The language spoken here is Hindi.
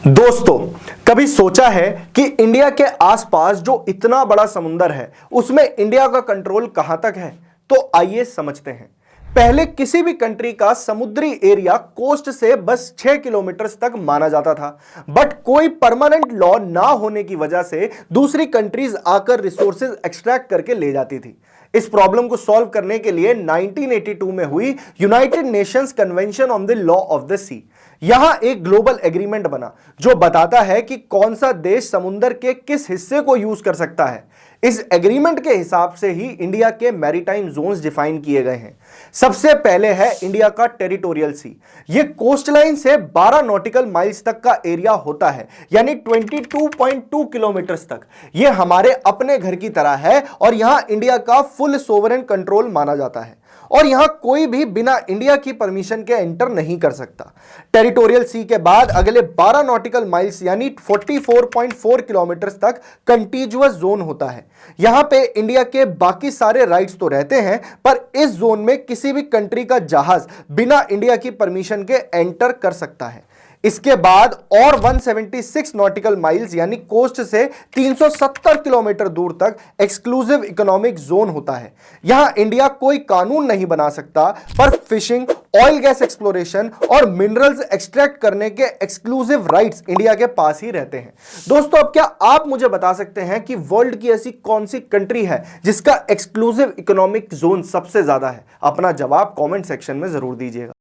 दोस्तों, कभी सोचा है कि इंडिया के आसपास जो इतना बड़ा समुंदर है उसमें इंडिया का कंट्रोल कहां तक है? तो आइए समझते हैं। पहले किसी भी कंट्री का समुद्री एरिया कोस्ट से बस 6 किलोमीटर तक माना जाता था, बट कोई परमानेंट लॉ ना होने की वजह से दूसरी कंट्रीज आकर रिसोर्सेज एक्सट्रैक्ट करके ले जाती थी। इस प्रॉब्लम को सॉल्व करने के लिए 1982 में हुई United Nations convention on the law of the sea. यहां एक ग्लोबल एग्रीमेंट बना जो बताता है कि कौन सा देश समुद्र के किस हिस्से को यूज कर सकता है। इस एग्रीमेंट के हिसाब से ही इंडिया के मैरीटाइम जोन्स डिफाइन किए गए हैं। सबसे पहले है इंडिया का टेरिटोरियल सी। यह कोस्टलाइन से 12 नॉटिकल माइल्स तक का एरिया होता है, यानी 22.2 किलोमीटर तक। यह हमारे अपने घर की तरह है और यहां इंडिया का फुल सोवरेन कंट्रोल माना जाता है और यहां कोई भी बिना इंडिया की परमिशन के एंटर नहीं कर सकता। टेरिटोरियल सी के बाद अगले 12 नॉटिकल माइल्स यानी 44.4 किलोमीटर तक कंटीजुअस जोन होता है। यहां पे इंडिया के बाकी सारे राइट्स तो रहते हैं, पर इस जोन में किसी भी कंट्री का जहाज बिना इंडिया की परमिशन के एंटर कर सकता है। इसके बाद और 176 नॉटिकल माइल्स यानी कोस्ट से 370 किलोमीटर दूर तक एक्सक्लूसिव इकोनॉमिक जोन होता है। यहां इंडिया कोई कानून नहीं बना सकता, पर फिशिंग, ऑयल गैस एक्सप्लोरेशन और मिनरल्स एक्सट्रैक्ट करने के एक्सक्लूसिव राइट्स इंडिया के पास ही रहते हैं। दोस्तों, अब क्या आप मुझे बता सकते हैं कि वर्ल्ड की ऐसी कौन सी कंट्री है जिसका एक्सक्लूसिव इकोनॉमिक जोन सबसे ज्यादा है? अपना जवाब कमेंट सेक्शन में जरूर दीजिएगा।